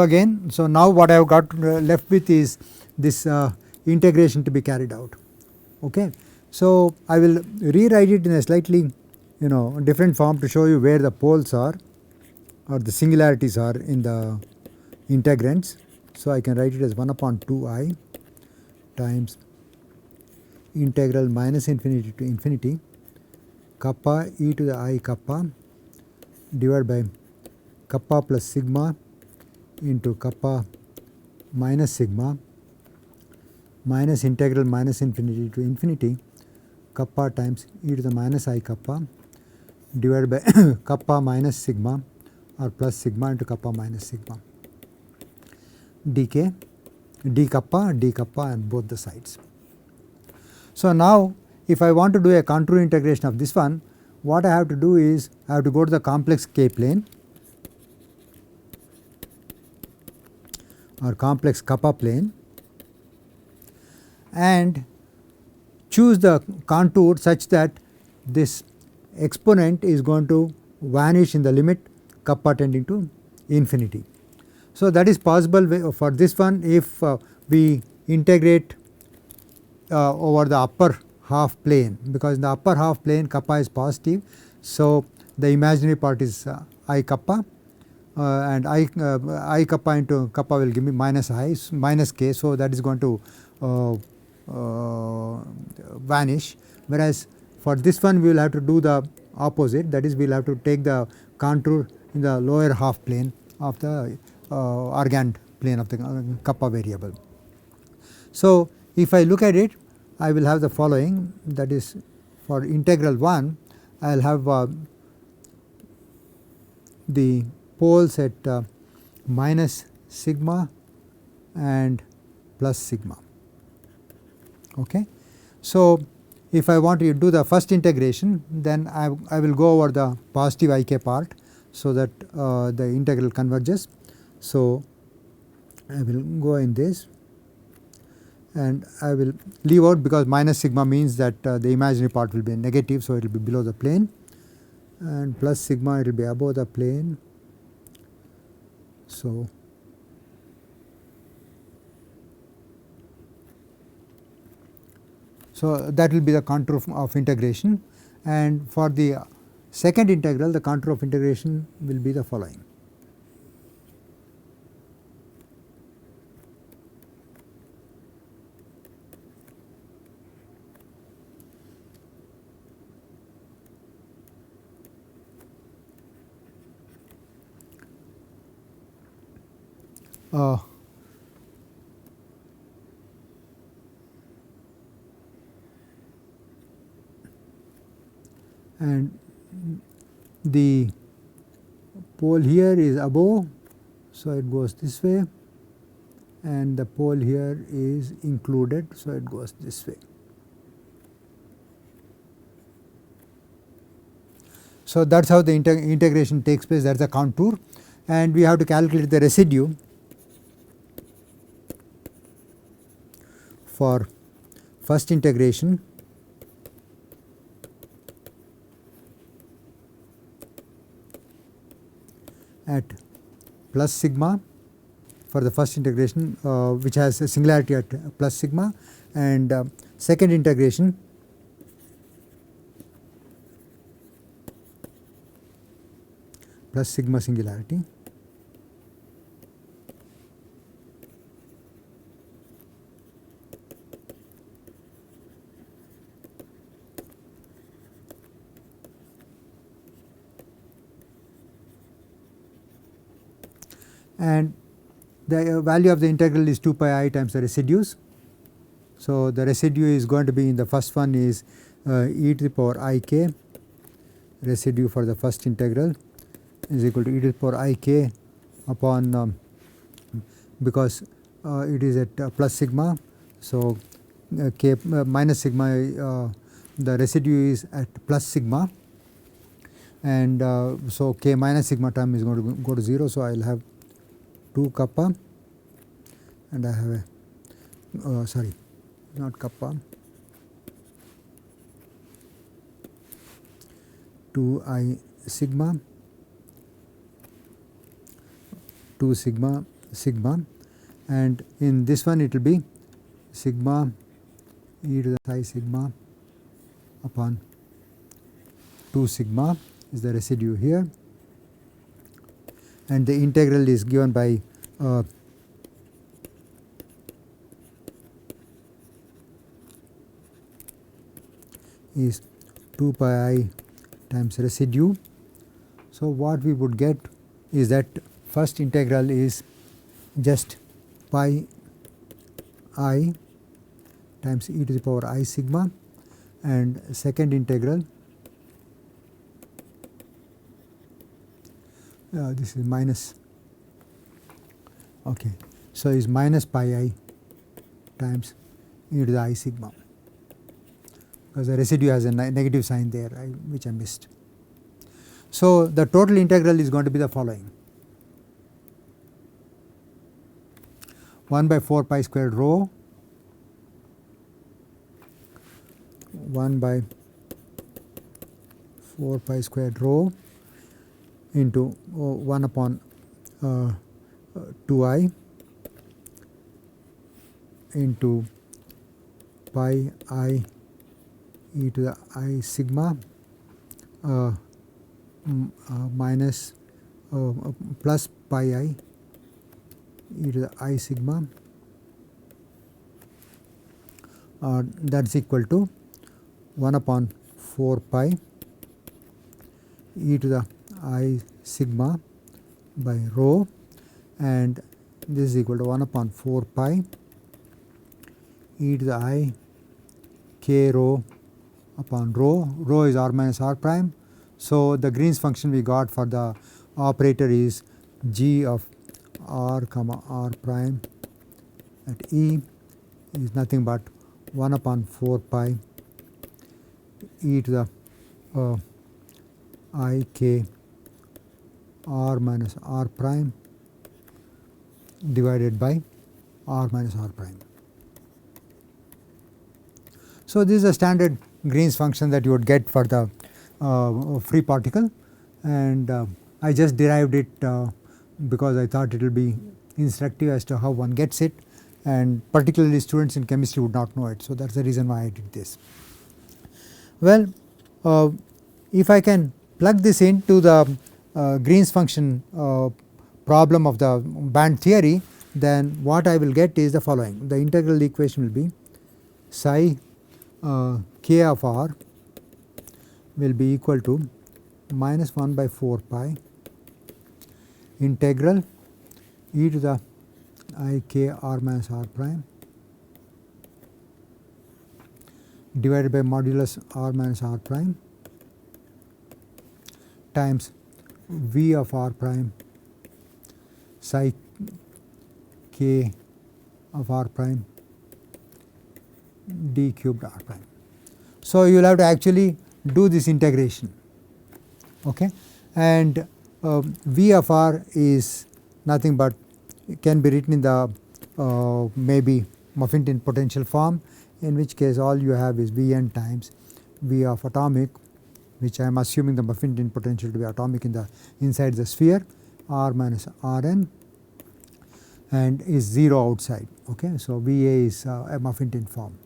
again, so now what I have got left with is this integration to be carried out. Okay. So I will rewrite it in a slightly different form to show you where the poles are or the singularities are in the integrands. So I can write it as 1 upon 2I times integral minus infinity to infinity kappa e to the I kappa divided by kappa plus sigma into kappa minus sigma minus integral minus infinity to infinity kappa times e to the minus I kappa divided by kappa minus sigma or plus sigma into kappa minus sigma dk d kappa on both the sides. So now if I want to do a contour integration of this one, what I have to do is I have to go to the complex K plane or complex kappa plane and choose the contour such that this exponent is going to vanish in the limit kappa tending to infinity. So that is possible for this one if we integrate over the upper half plane, because in the upper half plane kappa is positive. So the imaginary part is I kappa and I kappa into kappa will give me minus k. So that is going to vanish, whereas for this one we will have to do the opposite, that is we will have to take the contour in the lower half plane of the argand plane of the kappa variable. So if I look at it, I will have the following, that is for integral 1 I will have the poles at minus sigma and plus sigma. Okay. So if I want to do the first integration, then I will go over the positive ik part so that the integral converges. So I will go in this and I will leave out, because minus sigma means that the imaginary part will be negative, so it will be below the plane, and plus sigma it will be above the plane. So that will be the contour of integration, and for the second integral the contour of integration will be the following. And the pole here is above, so it goes this way, and the pole here is included, so it goes this way. So that is how the integration takes place, that is the contour, and we have to calculate the residue for first integration at plus sigma for the first integration which has a singularity at plus sigma, and second integration plus sigma singularity. And the value of the integral is 2 pi I times the residues. So the residue is going to be, in the first one is e to the power I k, residue for the first integral is equal to e to the power I k upon because it is at plus sigma. So k minus sigma, the residue is at plus sigma, and so k minus sigma term is going to go to 0. So I will have 2 kappa, and I have a sorry, not kappa, 2 I sigma, 2 sigma sigma, and in this one it will be sigma e to the psi sigma upon 2 sigma is the residue here, and the integral is given by is 2 pi I times residue. So, what we would get is that first integral is just pi I times e to the power I sigma, and second integral this is minus, okay. So, is minus pi I times e to the I sigma, because the residue has a negative sign there, which I missed. So, the total integral is going to be the following: 1 by 4 pi squared rho 1 by 4 pi squared rho into 1 upon 2 I into pi I e to the I sigma minus plus pi I e to the I sigma, that is equal to 1 upon 4 pi e to the I sigma by rho, and this is equal to 1 upon 4 pi e to the I k rho upon rho. Rho is r minus r prime. So, the Green's function we got for the operator is g of r comma r prime at E is nothing but 1 upon 4 pi e to the I k r minus r prime divided by r minus r prime. So, this is a standard Green's function that you would get for the free particle, and I just derived it because I thought it will be instructive as to how one gets it, and particularly students in chemistry would not know it. So, that is the reason why I did this. Well, if I can plug this into the Green's function problem of the band theory, then what I will get is the following: the integral equation will be psi k of r will be equal to minus 1 by 4 pi integral e to the I k r minus r prime divided by modulus r minus r prime times v of r prime psi k of r prime d cubed r prime. So, you will have to actually do this integration, okay, and v of r is nothing but can be written in the maybe muffin tin potential form, in which case all you have is V n times V of atomic, which I am assuming the muffin tin potential to be atomic in the inside the sphere, r minus r n, and is 0 outside, okay. So, V a is a muffin tin form.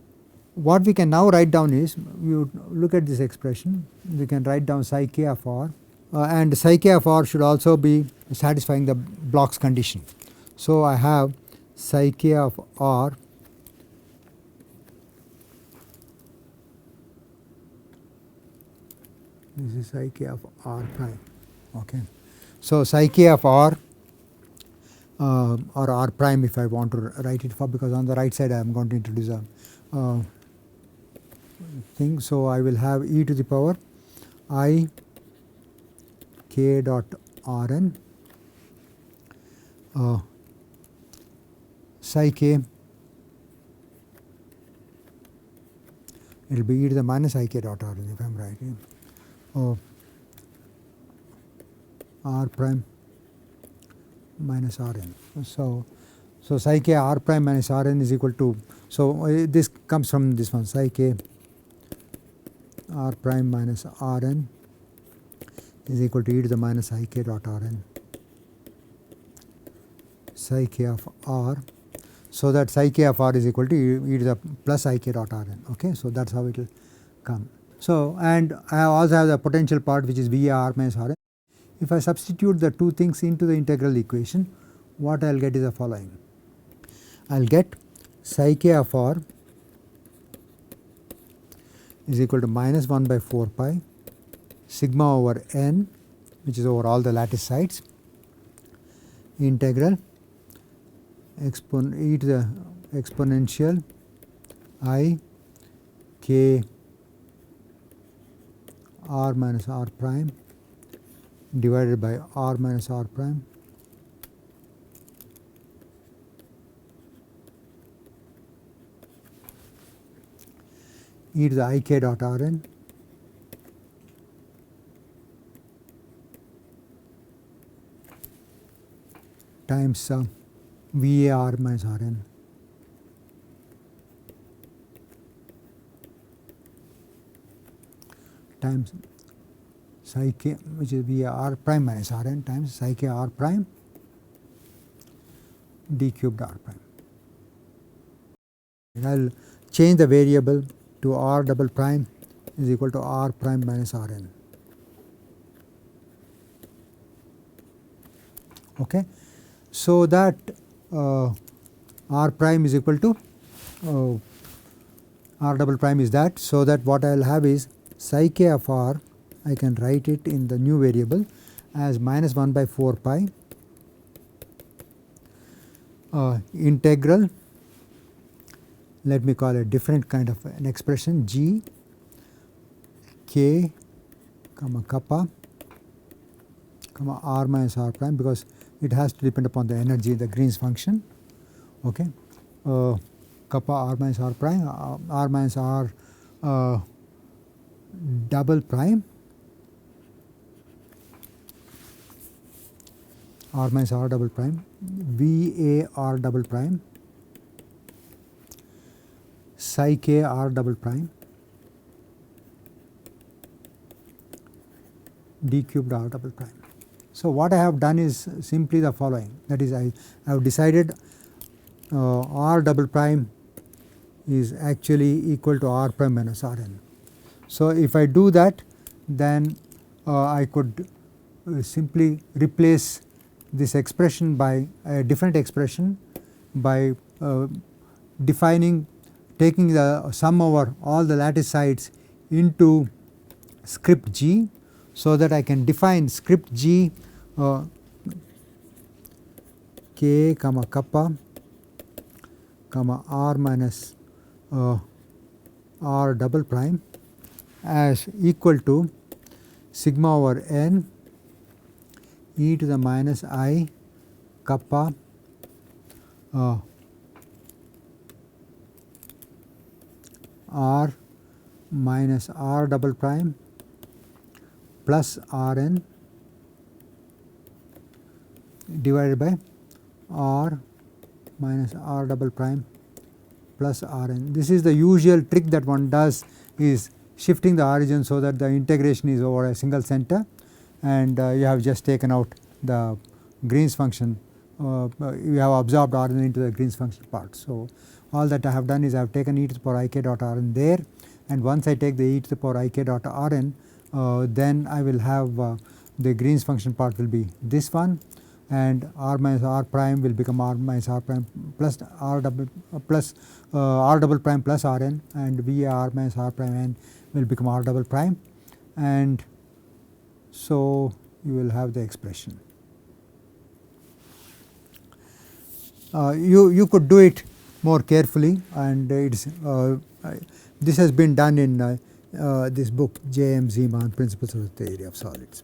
What we can now write down is, you look at this expression, we can write down psi k of r, and psi k of r should also be satisfying the Bloch's condition. So, I have psi k of r this is psi k of r prime, okay. So, psi k of r or r prime if I want to write it for, because on the right side I am going to introduce a thing. So, I will have e to the power I k dot r n psi k, it will be e to the minus I k dot r n if I am right, r prime minus r n. So, psi k r prime minus r n is equal to, so this comes from this one, psi k r prime minus r n is equal to e to the minus I k dot r n psi k of r, so that psi k of r is equal to e to the plus I k dot r n. Okay, so that is how it will come. So, and I also have the potential part which is V r minus r n. If I substitute the two things into the integral equation, what I will get is the following. I will get psi k of r is equal to minus 1 by 4 pi sigma over n, which is over all the lattice sides, integral e to the exponential I k r minus r prime divided by r minus r prime e to the I k dot r n times V a r minus r n times psi k, which is V a r prime minus r n times psi k r prime d cubed r prime. And I will change the variable to r double prime is equal to r prime minus r n. Okay. So that r prime is equal to r double prime is that, so that what I will have is psi k of r, I can write it in the new variable as minus 1 by 4 pi integral, let me call it different kind of an expression, g k comma kappa comma r minus r prime, because it has to depend upon the energy, the Green's function. Okay, kappa r minus r prime, r minus r double prime, r minus r double prime, V a r double prime, psi k r double prime, d cubed r double prime. So what I have done is simply the following, that is I have decided r double prime is actually equal to r prime minus r n. So if I do that, then I could simply replace this expression by a different expression by defining, taking the sum over all the lattice sides into script g, so that I can define script g k comma kappa comma r minus r double prime as equal to sigma over n e to the minus I kappa r minus r double prime plus r n divided by r minus r double prime plus r n. This is the usual trick that one does, is shifting the origin so that the integration is over a single center, and you have just taken out the Green's function, you have absorbed r n into the Green's function part. So all that I have done is I have taken e to the power I k dot r n there, and once I take the e to the power I k dot r n, then I will have the Green's function part will be this one, and r minus r prime will become r minus r prime plus r double r double prime plus r n, and V r minus r prime n will become r double prime, and so you will have the expression. You could do it more carefully, and it's this has been done in this book J. M. Zeeman, Principles of the Theory of Solids.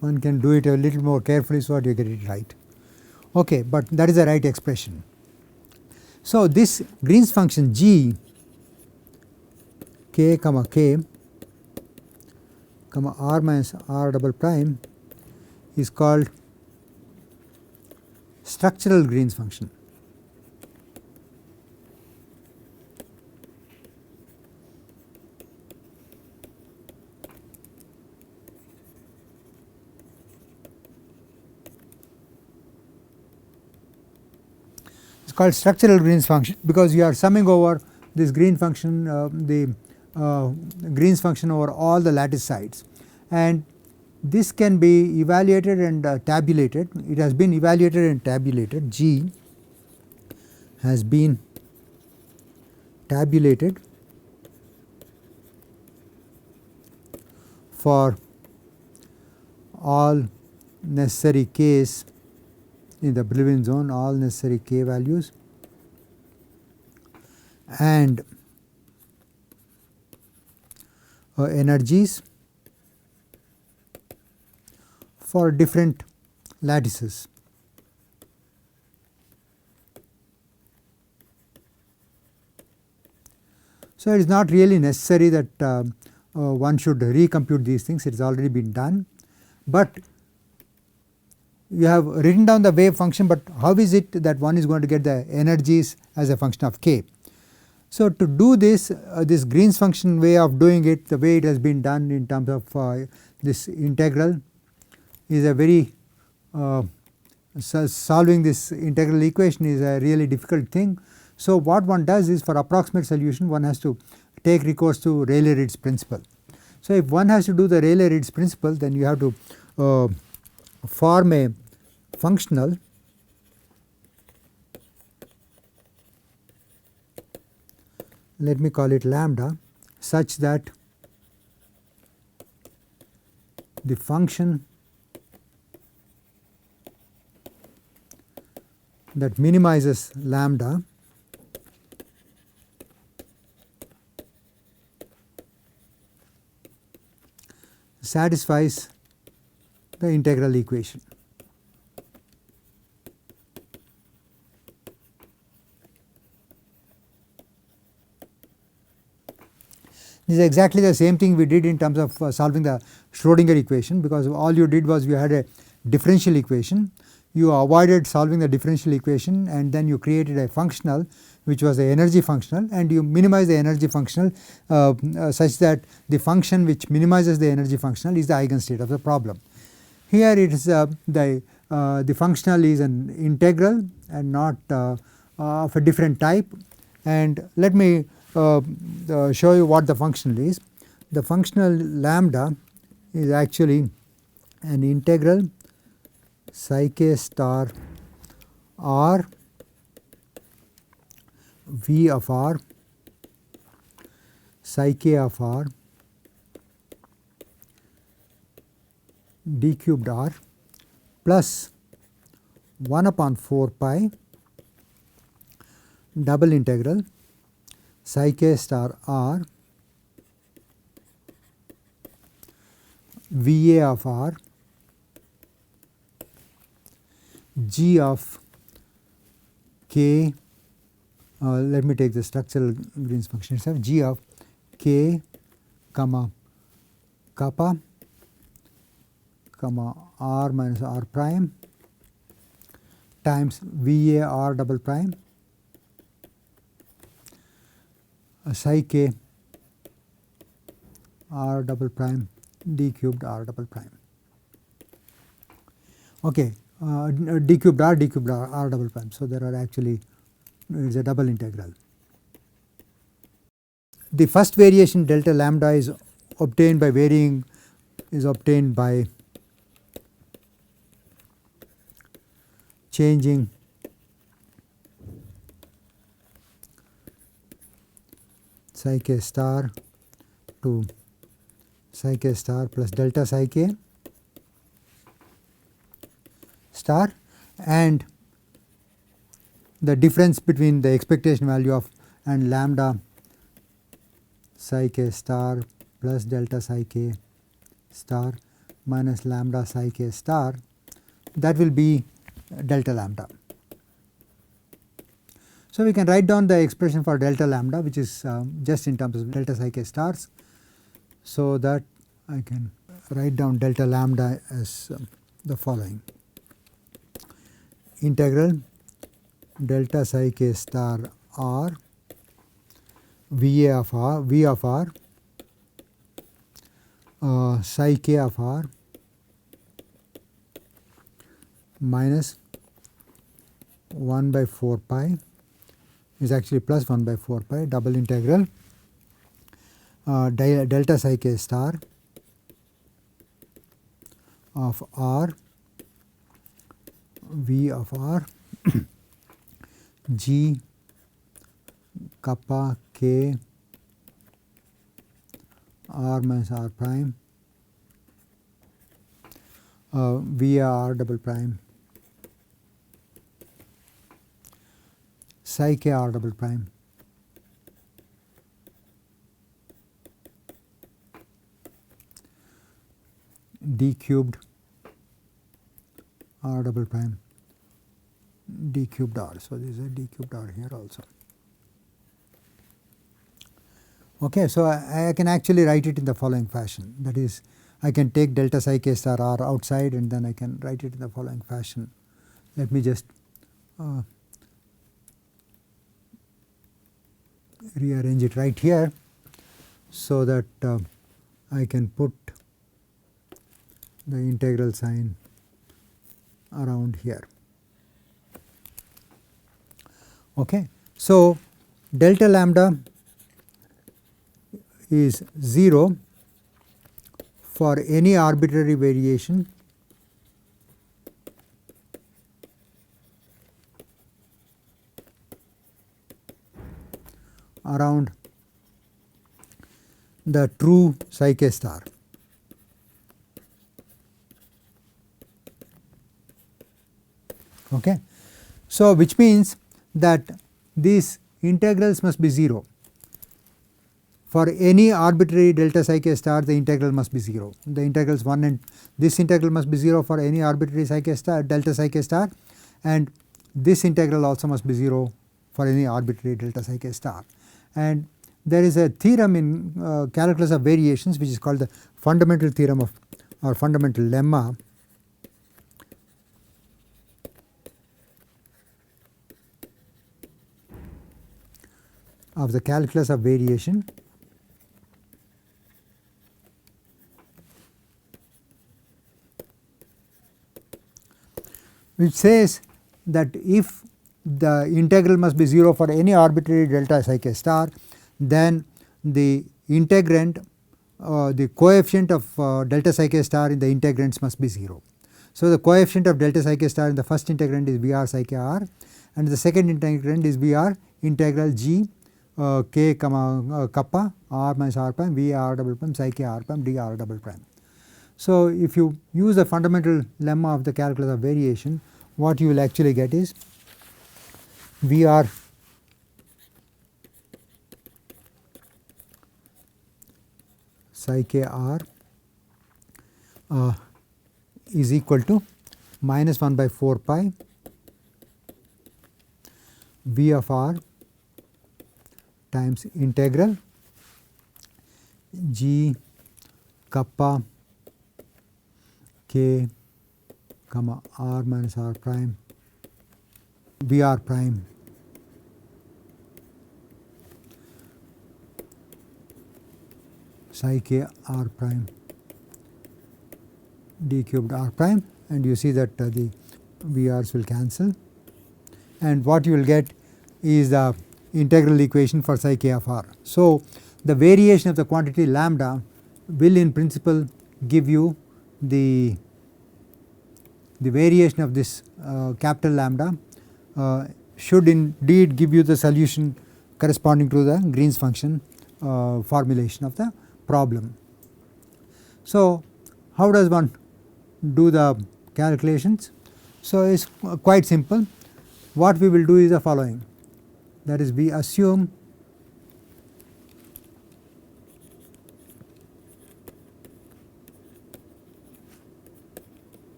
One can do it a little more carefully so that you get it right. Okay, but that is the right expression. So this Green's function g k comma k comma r minus r double prime is called structural Green's function. is called structural Green's function, because you are summing over this Green function, Green's function over all the lattice sides, and this can be evaluated and tabulated. It has been evaluated and tabulated. G has been tabulated for all necessary k's in the Brillouin zone, all necessary k values, and energies for different lattices. So, it is not really necessary that one should recompute these things, it has already been done, but you have written down the wave function, but how is it that one is going to get the energies as a function of k? So, to do this, this Green's function way of doing it, the way it has been done in terms of this integral, is a very solving this integral equation is a really difficult thing. So, what one does is, for approximate solution, one has to take recourse to Rayleigh-Ritz principle. So, if one has to do the Rayleigh-Ritz principle, then you have to form a functional let me call it lambda, such that the function that minimizes lambda satisfies the integral equation. This is exactly the same thing we did in terms of solving the Schrodinger equation, because all you did was you had a differential equation, you avoided solving the differential equation, and then you created a functional which was the energy functional, and you minimize the energy functional such that the function which minimizes the energy functional is the eigenstate of the problem. Here it is the functional is an integral and not of a different type, and let me show you what the functional is. The functional lambda is actually an integral psi k star r v of r psi k of r d cubed r plus 1 upon 4 pi double integral psi k star r V A of r g of k, let me take the structural Green's function itself, g of k comma kappa comma r minus r prime times V A r double prime psi k r double prime d cubed r double prime. Okay, d cubed r double prime. So, there are actually it is a double integral. The first variation delta lambda is obtained by varying changing psi k star to psi k star plus delta psi k star, and the difference between the expectation value of and lambda psi k star plus delta psi k star minus lambda psi k star, that will be delta lambda. So, we can write down the expression for delta lambda, which is just in terms of delta psi k stars. So, that I can write down delta lambda as the following: integral delta psi k star r V A of r V of r psi k of r minus 1 by 4 pi is actually plus 1 by 4 pi double integral delta psi k star of r v of r g kappa k r minus r prime via r double prime psi k r double prime d cubed r double prime d cubed r. So, this is a d cubed r here also. Okay, so I can actually write it in the following fashion, that is, I can take delta psi k star r outside and then I can write it in the following fashion. Let me just rearrange it right here so that I can put the integral sign around here. Okay. So, delta lambda is 0 for any arbitrary variation around the true psi k star. Okay. So, which means that these integrals must be 0. For any arbitrary delta psi k star, the integral must be 0. The integrals 1 and this integral must be 0 for any arbitrary psi k star delta psi k star, and this integral also must be 0 for any arbitrary delta psi k star. And there is a theorem in calculus of variations which is called the fundamental theorem of or fundamental lemma of the calculus of variation, which says that if the integral must be 0 for any arbitrary delta psi k star, then the integrand the coefficient of delta psi k star in the integrands must be 0. So, the coefficient of delta psi k star in the first integrand is Vr psi k r, and the second integrand is Vr integral g k comma kappa r minus r prime V r double prime psi k r prime d r double prime. So, if you use the fundamental lemma of the calculus of variation, what you will actually get is V r psi k r is equal to minus 1 by 4 pi V of r times integral g kappa k comma r minus r prime V r prime psi k r prime d cubed r prime, and you see that the V r's will cancel, and what you will get is the integral equation for psi k of r. So, the variation of the quantity lambda will in principle give you the variation of this capital lambda should indeed give you the solution corresponding to the Green's function formulation of the problem. So, how does one do the calculations? So, it is quite simple. What we will do is the following, that is, we assume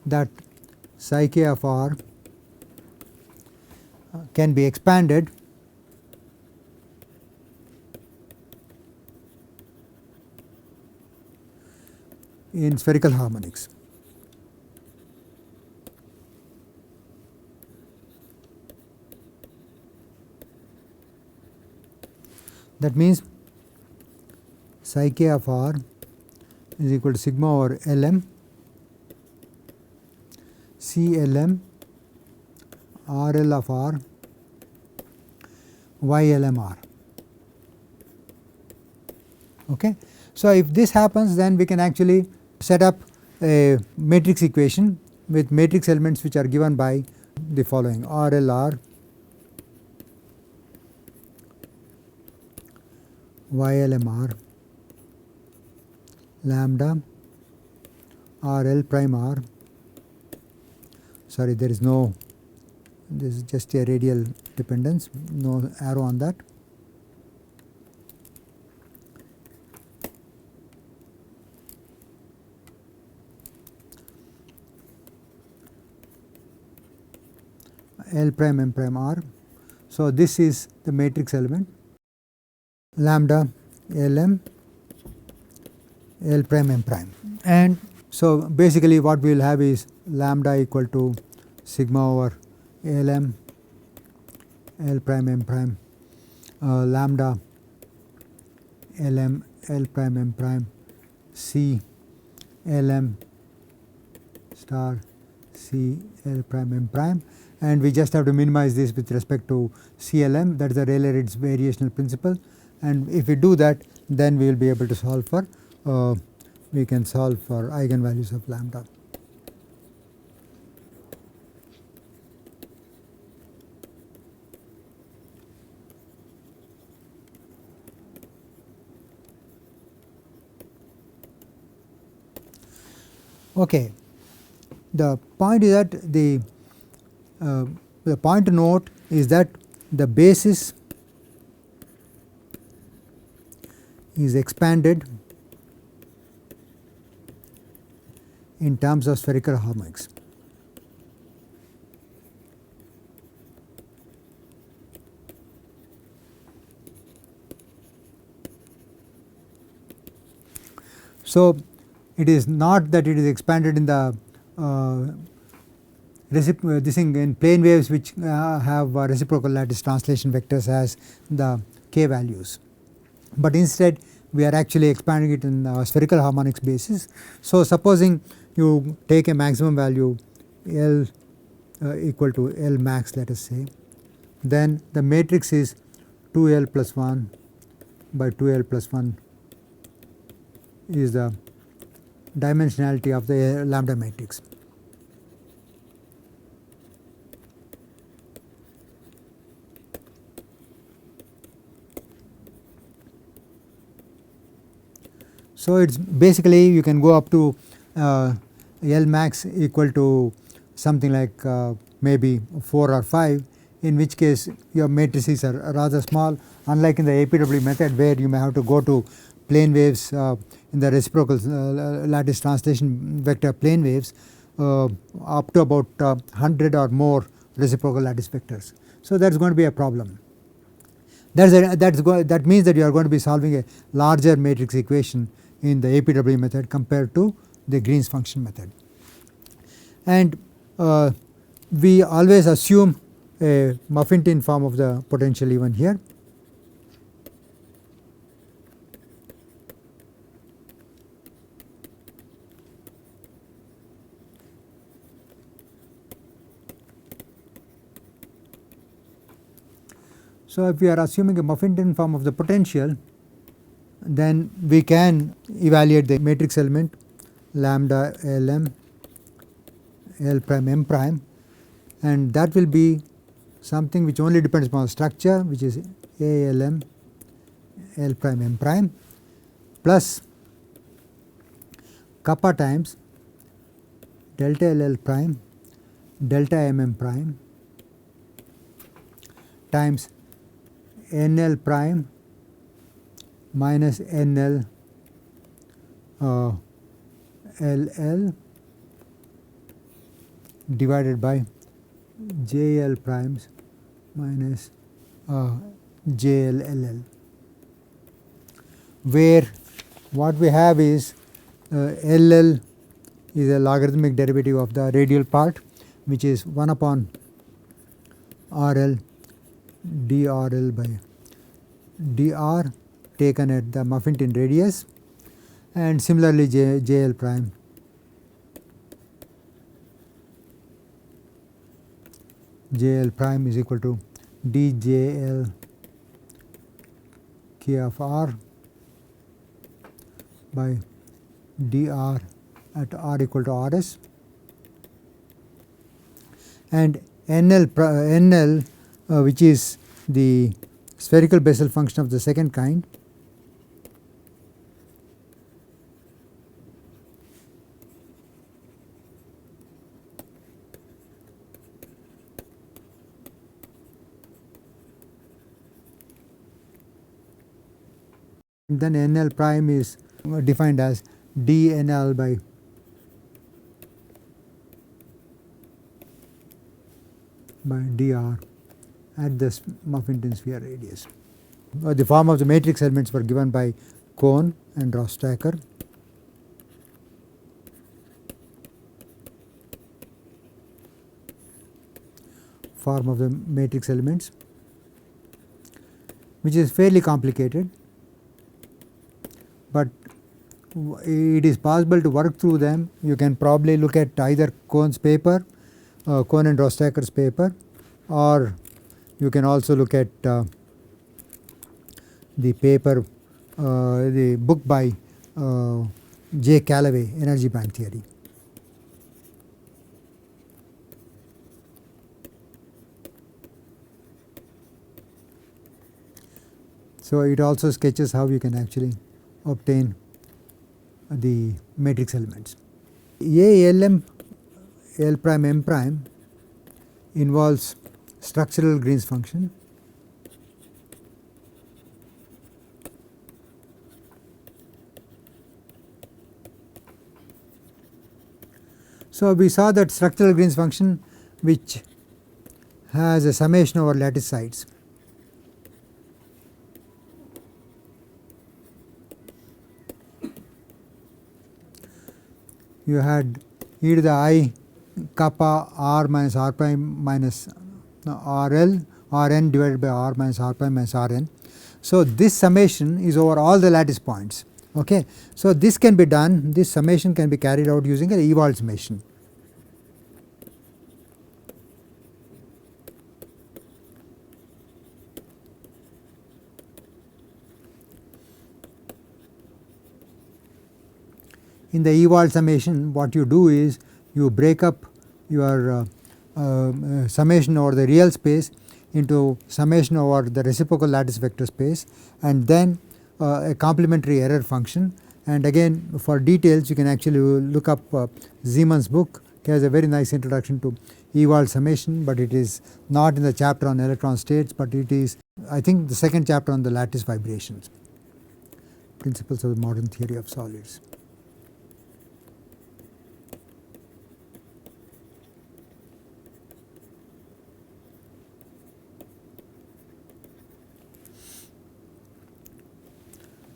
that psi k of r can be expanded in spherical harmonics. That means psi k of r is equal to sigma over Lm C Lm RL of R YLMR. Okay. So, if this happens, then we can actually set up a matrix equation with matrix elements which are given by the following: RLR YLMR lambda RL prime R. Sorry, there is no, this is just a radial dependence, no arrow on that. L prime M prime R. So, this is the matrix element lambda Lm L prime M prime, and so basically what we will have is lambda equal to sigma over Lm L prime M prime lambda Lm L prime M prime C Lm star C L prime M prime, and we just have to minimize this with respect to CLM, that is the Rayleigh-Ritz variational principle, and if we do that, then we will be able to solve for we can solve for eigenvalues of lambda. Okay. The point is that the point to note is that the basis is expanded in terms of spherical harmonics. So, it is not that it is expanded in the this thing in plane waves which have reciprocal lattice translation vectors as the k values, but instead we are actually expanding it in spherical harmonics basis. So, supposing you take a maximum value L equal to L max, let us say, then the matrix is 2L plus 1 by 2L plus 1 is the dimensionality of the lambda matrix. So, it is basically you can go up to L max equal to something like maybe 4 or 5, in which case your matrices are rather small, unlike in the APW method where you may have to go to plane waves in the reciprocal lattice translation vector plane waves up to about 100 or more reciprocal lattice vectors. So, that is going to be a problem. That means that you are going to be solving a larger matrix equation in the APW method compared to the Green's function method. And we always assume a Muffington form of the potential even here. So, if we are assuming a Muffington form of the potential, then we can evaluate the matrix element lambda Lm L prime M prime, and that will be something which only depends upon structure, which is ALM L prime M prime plus kappa times delta LL prime delta MM prime times NL prime minus NL LL divided by JL primes minus JL LL, where what we have is LL is a logarithmic derivative of the radial part, which is 1 upon RL dRL by dr taken at the Muffington radius, and similarly JL prime . JL prime is equal to DJL K of R by dr at r equal to rs, and NL which is the spherical Bessel function of the second kind, and then NL prime is defined as dNL by dr at the Muffington sphere radius. The form of the matrix elements were given by Kohn and Rostacker. Form of the matrix elements, which is fairly complicated, but it is possible to work through them. You can probably look at either Kohn's paper, Kohn and Rostacker's paper, or you can also look at the paper, the book by J. Callaway, Energy Band Theory. So it also sketches how you can actually obtain the matrix elements. ALM L prime M prime involves structural Green's function. So we saw that structural Green's function which has a summation over lattice sides. You had e to the I kappa r minus r prime minus RL Rn divided by r minus r prime minus Rn. So this summation is over all the lattice points. Okay. So this can be done, this summation can be carried out using an Ewald summation. In the Ewald summation, what you do is you break up your summation over the real space into summation over the reciprocal lattice vector space, and then a complementary error function. And again, for details you can actually look up Siemens' book. He has a very nice introduction to Ewald summation, but it is not in the chapter on electron states, but it is, I think, the second chapter on the lattice vibrations, principles of the modern theory of solids.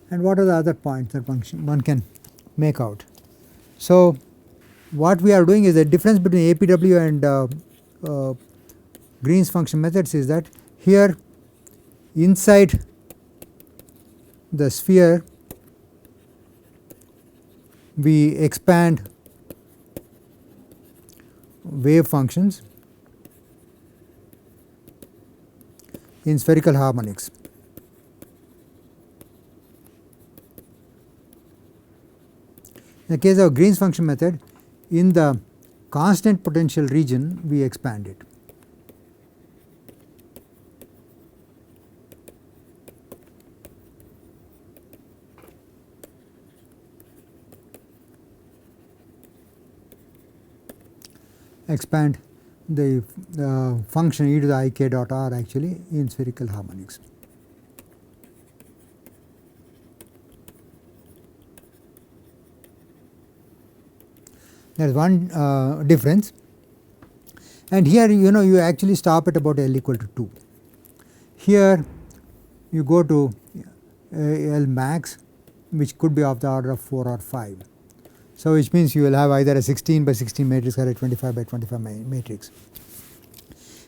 And what are the other points that one can make out? So what we are doing is the difference between APW and Green's function methods is that here inside the sphere we expand wave functions in spherical harmonics. In the case of Green's function method, in the constant potential region we expand it. Expand the function e to the I k dot r actually in spherical harmonics. There is one difference, and here you actually stop at about L equal to 2. Here you go to L max, which could be of the order of 4 or 5. So which means you will have either a 16 by 16 matrix or a 25 by 25 matrix.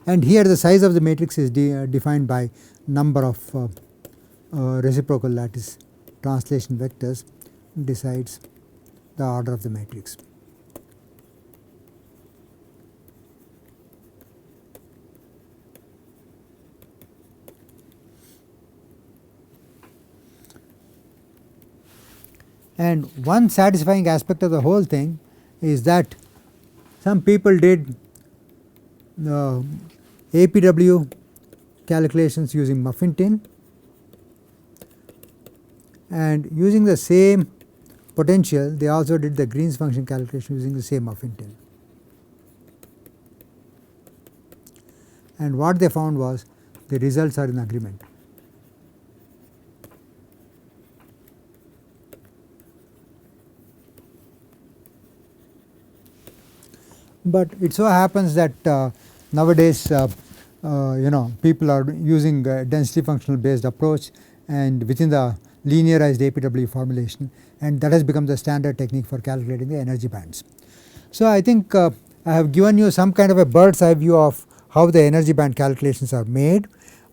And here the size of the matrix is defined by number of reciprocal lattice translation vectors decides the order of the matrix. And one satisfying aspect of the whole thing is that some people did APW calculations using muffin tin, and using the same potential they also did the Green's function calculation using the same muffin tin. And what they found was the results are in agreement. But it so happens that nowadays people are using density functional based approach and within the linearized APW formulation, and that has become the standard technique for calculating the energy bands. So I think I have given you some kind of a bird's eye view of how the energy band calculations are made,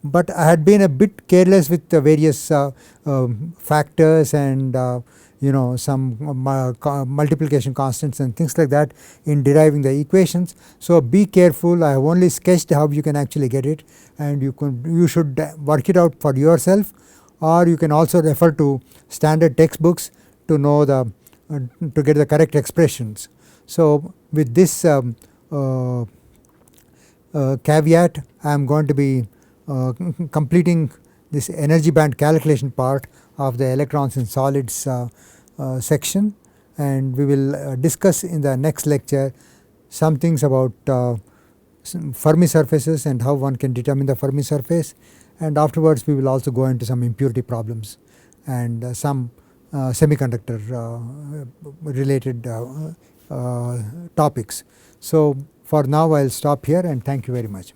but I had been a bit careless with the various factors and some multiplication constants and things like that in deriving the equations. So be careful, I have only sketched how you can actually get it, and you should work it out for yourself, or you can also refer to standard textbooks to know to get the correct expressions. So with this caveat, I am going to be completing this energy band calculation part of the electrons in solids section, and we will discuss in the next lecture some things about Fermi surfaces and how one can determine the Fermi surface, and afterwards we will also go into some impurity problems and some semiconductor related topics. So for now I will stop here, and thank you very much.